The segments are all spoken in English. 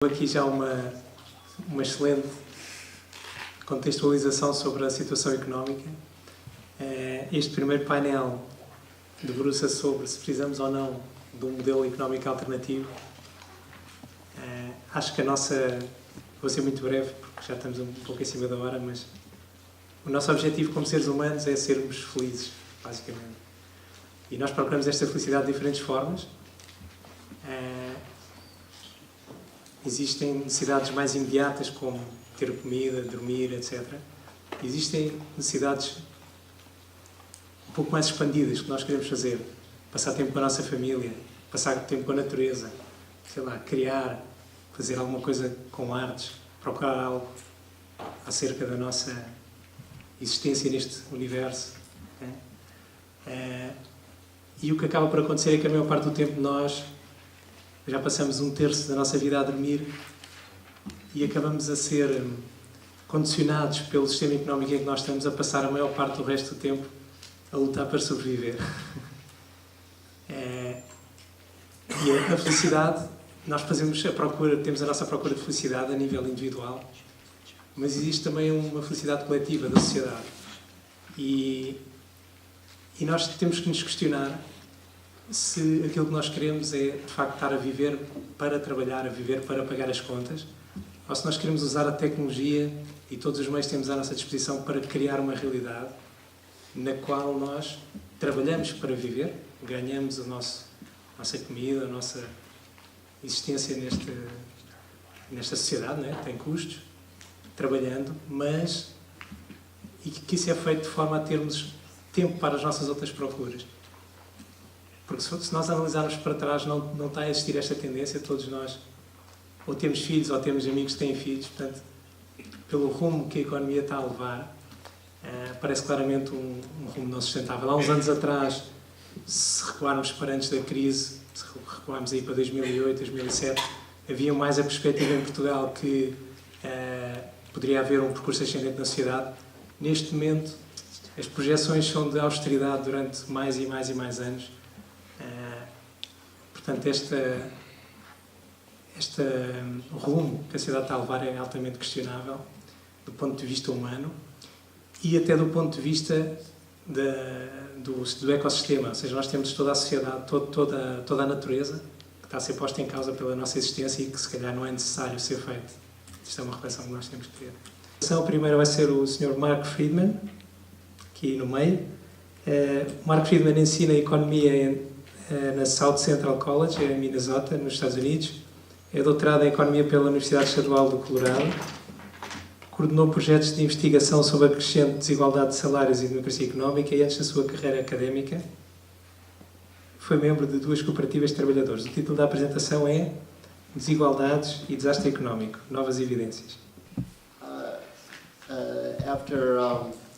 Aqui já uma excelente contextualização sobre a situação económica. Este primeiro painel debruça sobre se precisamos ou não de um modelo económico alternativo. Acho que vou ser muito breve porque já estamos um pouco em cima da hora, mas o nosso objetivo como seres humanos é sermos felizes, basicamente. E nós procuramos esta felicidade de diferentes formas. Existem necessidades mais imediatas, como ter comida, dormir, etc. Existem necessidades um pouco mais expandidas que nós queremos fazer. Passar tempo com a nossa família, passar tempo com a natureza, sei lá, criar, fazer alguma coisa com artes, procurar algo acerca da nossa existência neste universo. E o que acaba por acontecer é que a maior parte do tempo nós já passamos um terço da nossa vida a dormir e acabamos a ser condicionados pelo sistema económico em que nós estamos a passar a maior parte do resto do tempo a lutar para sobreviver. E a felicidade, nós temos a nossa procura de felicidade a nível individual, mas existe também uma felicidade coletiva da sociedade. E nós temos que nos questionar se aquilo que nós queremos é, de facto, estar a viver para trabalhar, a viver para pagar as contas, ou se nós queremos usar a tecnologia e todos os meios que temos à nossa disposição para criar uma realidade na qual nós trabalhamos para viver, ganhamos a nossa comida, a nossa existência nesta sociedade, né? Tem custos, trabalhando, e que isso é feito de forma a termos tempo para as nossas outras procuras. Porque se nós analisarmos para trás, não está a existir esta tendência. Todos nós ou temos filhos ou temos amigos que têm filhos. Portanto, pelo rumo que a economia está a levar, parece claramente um rumo não sustentável. Há uns anos atrás, se recuarmos para antes da crise, se recuarmos aí para 2008, 2007, havia mais a perspectiva em Portugal que poderia haver um percurso ascendente na sociedade. Neste momento, as projeções são de austeridade durante mais e mais e mais anos. Portanto, este rumo que a sociedade está a levar é altamente questionável do ponto de vista humano e até do ponto de vista do ecossistema. Ou seja, nós temos toda a sociedade, toda a natureza que está a ser posta em causa pela nossa existência e que se calhar não é necessário ser feito. Isto é uma reflexão que nós temos que ter. O primeiro vai ser o Sr. Mark Friedman, aqui no meio. Mark Friedman ensina economia na South Central College, em Minnesota, nos Estados Unidos. É doutorado em Economia pela Universidade Estadual do Colorado. Coordenou projetos de investigação sobre a crescente desigualdade de salários e democracia económica e, antes da sua carreira académica, foi membro de 2 cooperativas de trabalhadores. O título da apresentação é Desigualdades e Desastre Económico, Novas Evidências.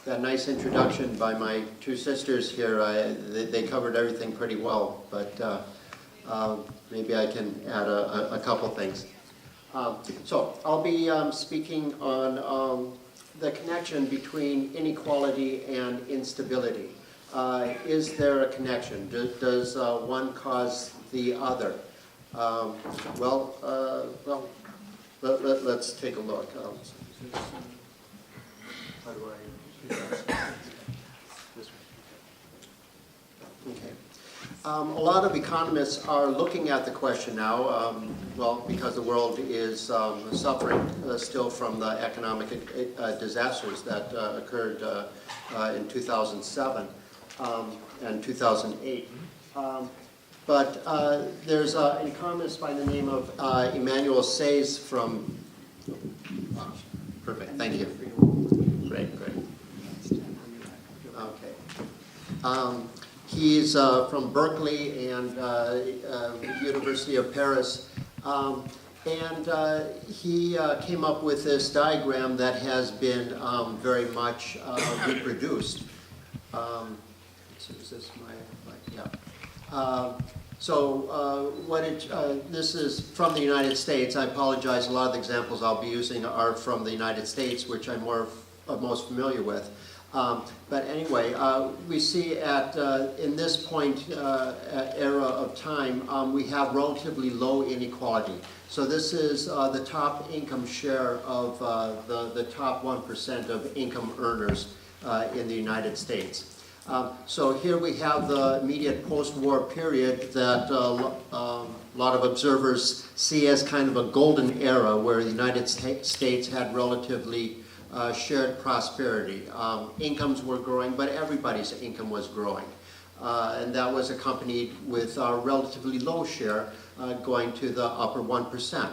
That nice introduction by my 2 sisters here, they covered everything pretty well, but maybe I can add a couple things. So I'll be speaking on the connection between inequality and instability. Is there a connection? Does one cause the other? Let's take a look. How do I... Okay. A lot of economists are looking at the question now, because the world is suffering still from the economic disasters that occurred in 2007 and 2008. But there's an economist by the name of Emmanuel Says from... Perfect, thank you. Great. Okay. He's from Berkeley and University of Paris, and he came up with this diagram that has been very much reproduced. Is this yeah. This is from the United States. I apologize, a lot of the examples I'll be using are from the United States, which I'm most familiar with. But anyway, we see in this point, era of time, we have relatively low inequality. So this is the top income share of the top 1% of income earners in the United States. So here we have the immediate post-war period that a lot of observers see as kind of a golden era where the United States had relatively shared prosperity. Incomes were growing, but everybody's income was growing. And that was accompanied with a relatively low share going to the upper 1%.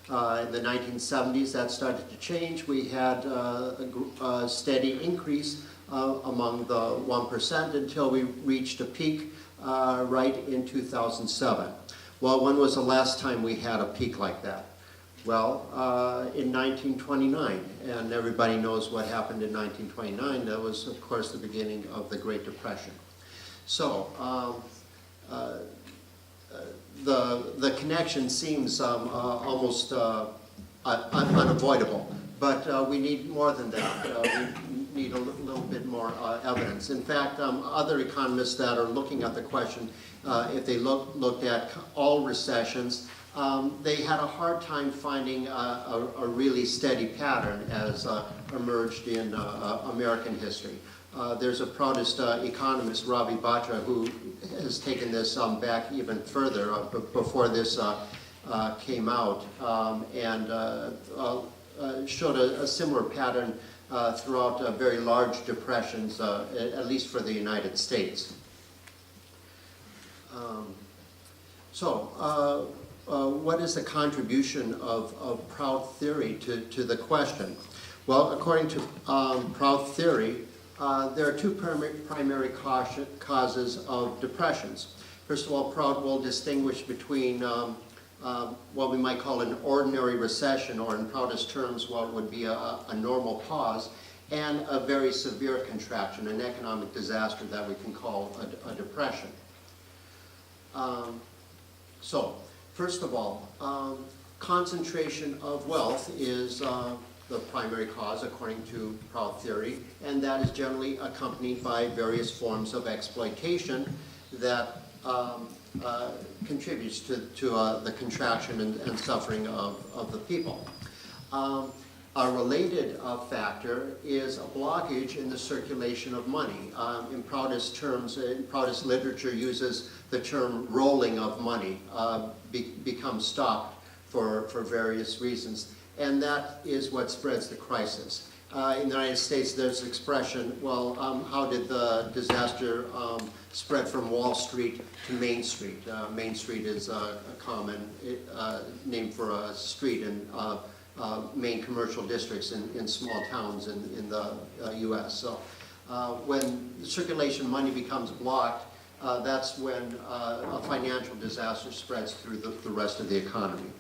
In the 1970s, that started to change. We had a steady increase among the 1% until we reached a peak right in 2007. Well, when was the last time we had a peak like that? Well, in 1929, and everybody knows what happened in 1929. That was, of course, the beginning of the Great Depression. So, the connection seems almost unavoidable, but we need more than that. We need a little bit more evidence. In fact, other economists that are looking at the question, if they looked at all recessions, they had a hard time finding a really steady pattern as emerged in American history. There's a proudest economist, Ravi Batra, who has taken this back even further before this came out, and showed a similar pattern throughout very large depressions, at least for the United States. What is the contribution of Proud theory to the question? Well, according to Proud theory, there are two primary causes of depressions. First of all, Proud will distinguish between what we might call an ordinary recession, or in Proudest terms, what would be a normal pause, and a very severe contraction, an economic disaster that we can call a depression. First of all, concentration of wealth is the primary cause according to Proud theory, and that is generally accompanied by various forms of exploitation that contributes to the contraction and suffering of the people. A related factor is a blockage in the circulation of money. In Proudest terms, Proudest literature uses the term rolling of money, becomes stopped for various reasons. And that is what spreads the crisis. In the United States, there's an expression, well, how did the disaster spread from Wall Street to Main Street? Main Street is a common name for a street in main commercial districts in small towns in the U.S. So when the circulation money becomes blocked, that's when a financial disaster spreads through the rest of the economy.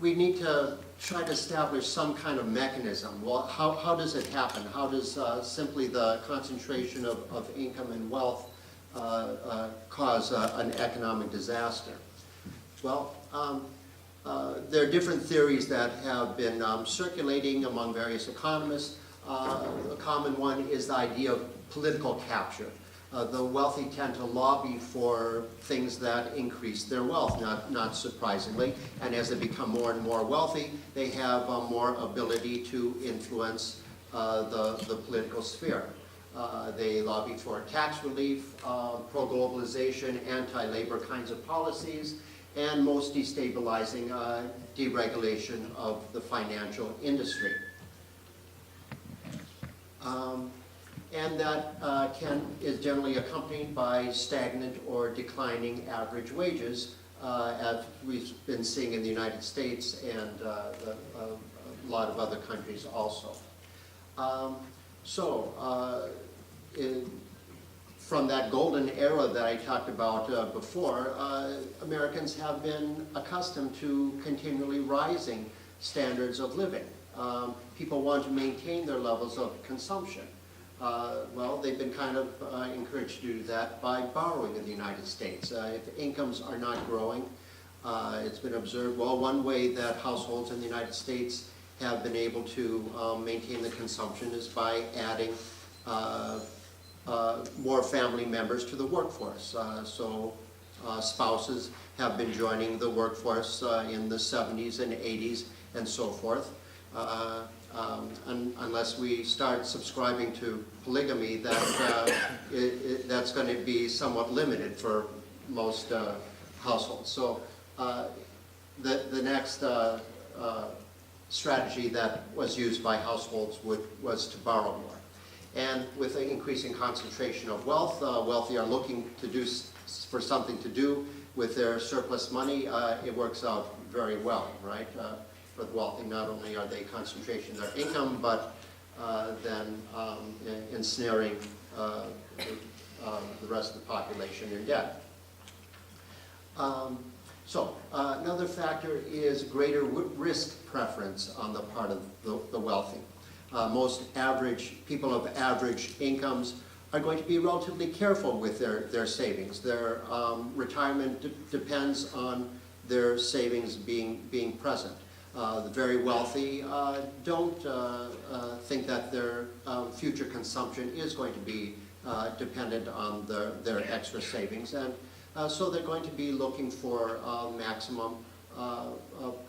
We need to try to establish some kind of mechanism. Well, how does it happen? How does simply the concentration of income and wealth cause an economic disaster? Well, there are different theories that have been circulating among various economists. A common one is the idea of political capture. The wealthy tend to lobby for things that increase their wealth, not surprisingly. And as they become more and more wealthy, they have more ability to influence the political sphere. They lobby for tax relief, pro-globalization, anti-labor kinds of policies, and most destabilizing, deregulation of the financial industry. And that is generally accompanied by stagnant or declining average wages, as we've been seeing in the United States and a lot of other countries also. From that golden era that I talked about before, Americans have been accustomed to continually rising standards of living. People want to maintain their levels of consumption. Well, they've been kind of encouraged to do that by borrowing in the United States. If incomes are not growing, it's been observed, well, one way that households in the United States have been able to maintain the consumption is by adding more family members to the workforce. Spouses have been joining the workforce in the 70s and 80s and so forth. Unless we start subscribing to polygamy, that's going to be somewhat limited for most households. So the next strategy that was used by households was to borrow more. And with an increasing concentration of wealth, wealthy are looking for something to do with their surplus money. It works out very well, right? For the wealthy, not only are they concentrating their income, but then ensnaring the rest of the population in debt. Another factor is greater risk preference on the part of the wealthy. Most people of average incomes are going to be relatively careful with their savings. Their retirement depends on their savings being present. The very wealthy don't think that their future consumption is going to be dependent on their extra savings, and so they're going to be looking for maximum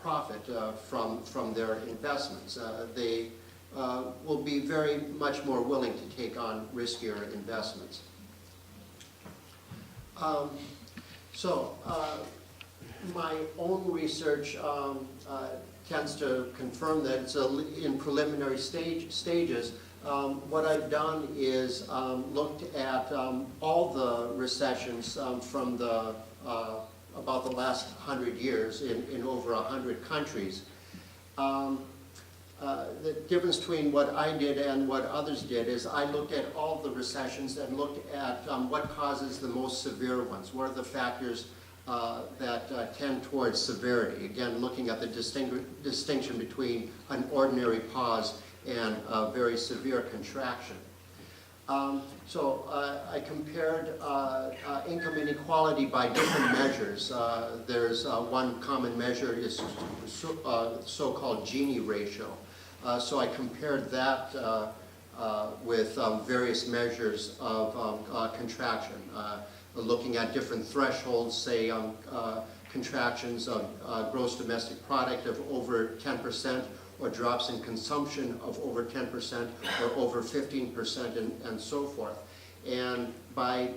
profit from their investments. They will be very much more willing to take on riskier investments. My own research tends to confirm that it's in preliminary stages. What I've done is looked at all the recessions from about the last 100 years in over 100 countries. The difference between what I did and what others did is I looked at all the recessions and looked at what causes the most severe ones. What are the factors that tend towards severity? Again, looking at the distinction between an ordinary pause and a very severe contraction. I compared income inequality by different measures. There's one common measure is so-called Gini ratio. So I compared that with various measures of contraction, looking at different thresholds, say contractions of gross domestic product of over 10%, or drops in consumption of over 10% or over 15% and so forth. And by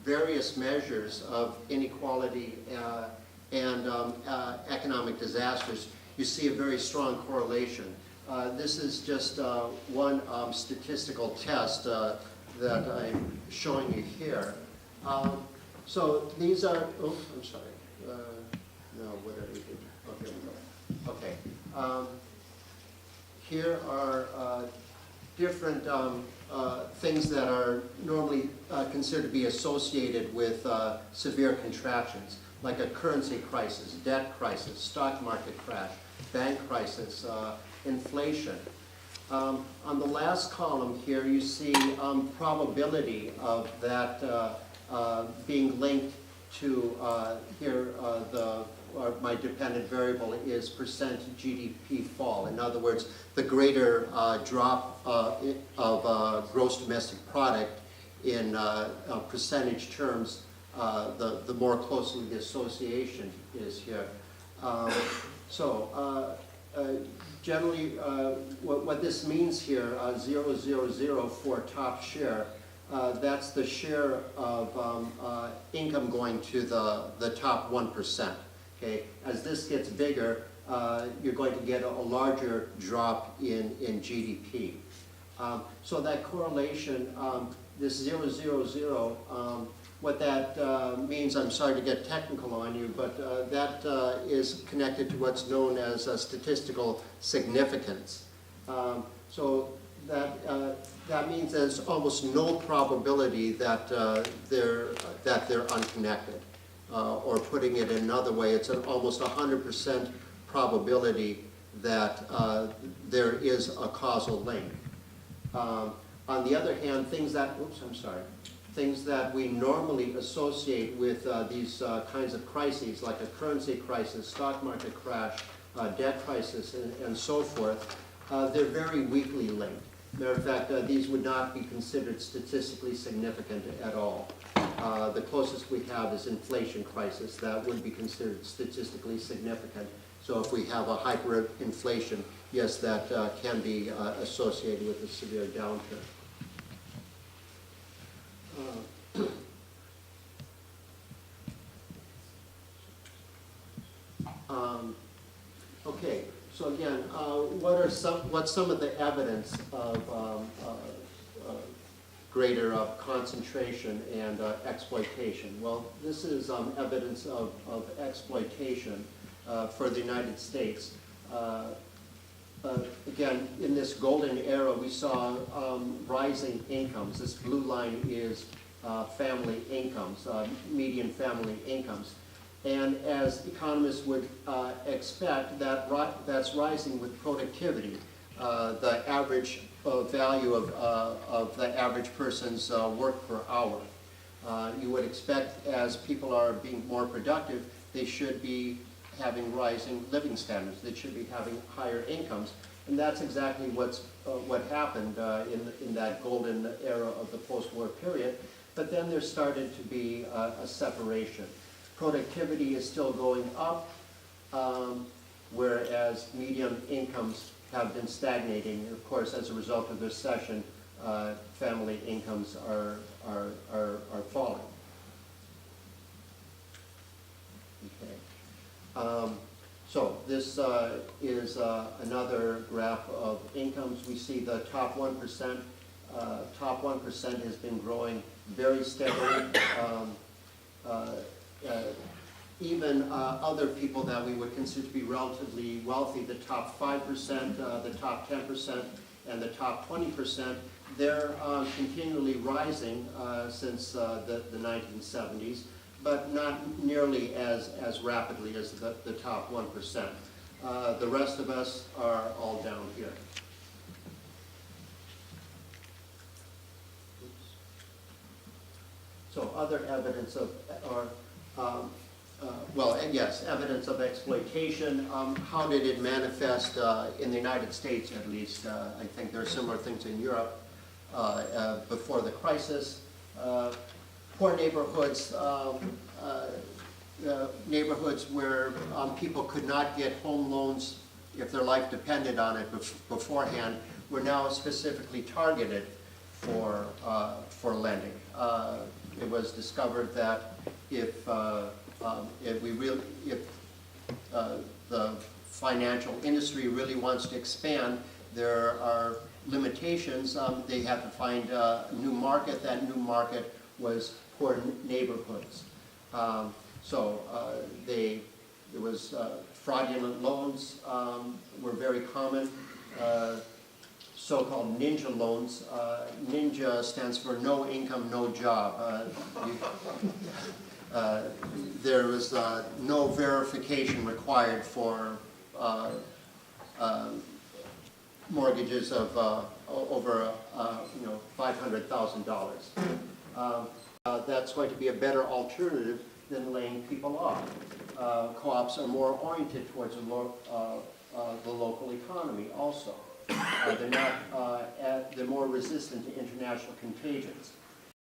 various measures of inequality and economic disasters, you see a very strong correlation. This is just one statistical test that I'm showing you here. So these are, oops, I'm sorry. No, what did we do? Oh, here we go. Okay. Here are different things that are normally considered to be associated with severe contractions, like a currency crisis, debt crisis, stock market crash, bank crisis, inflation. On the last column here, you see probability of that being linked to my dependent variable is percent GDP fall. In other words, the greater drop of gross domestic product in percentage terms, the more closely the association is here. Generally, what this means here, 000 for top share, that's the share of income going to the top 1%. Okay, as this gets bigger, you're going to get a larger drop in GDP. So that correlation, this 000, what that means, I'm sorry to get technical on you, but that is connected to what's known as statistical significance. So that means there's almost no probability that they're unconnected. Or putting it another way, it's an almost 100% probability that there is a causal link. On the other hand, things that we normally associate with these kinds of crises, like a currency crisis, stock market crash, debt crisis, and so forth, they're very weakly linked. Matter of fact, these would not be considered statistically significant at all. The closest we have is inflation crisis. That would be considered statistically significant. So if we have a hyperinflation, yes, that can be associated with a severe downturn. Okay, so again, what's some of the evidence of greater concentration and exploitation? Well, this is evidence of exploitation for the United States. Again, in this golden era, we saw rising incomes. This blue line is family incomes, median family incomes. And as economists would expect, that's rising with productivity. The average value of the average person's work per hour. You would expect, as people are being more productive, they should be having rising living standards. They should be having higher incomes. And that's exactly what happened in that golden era of the post-war period. But then there started to be a separation. Productivity is still going up, whereas median incomes have been stagnating. And of course, as a result of the recession, family incomes are falling. Okay. So this is another graph of incomes. We see the top 1%. Top 1% has been growing very steadily. Even other people that we would consider to be relatively wealthy, the top 5%, the top 10%, and the top 20%, they're continually rising since the 1970s, but not nearly as rapidly as the top 1%. The rest of us are all down here. So other evidence of, yes, evidence of exploitation. How did it manifest in the United States, at least? I think there are similar things in Europe before the crisis. Poor neighborhoods, neighborhoods where people could not get home loans if their life depended on it beforehand, were now specifically targeted for lending. It was discovered that if the financial industry really wants to expand, there are limitations. They have to find a new market. That new market was poor neighborhoods. There was fraudulent loans were very common. So-called ninja loans. Ninja stands for no income, no job. There was no verification required for mortgages of over $500,000. That's going to be a better alternative than laying people off. Co-ops are more oriented towards the local economy also. They're more resistant to international contagions.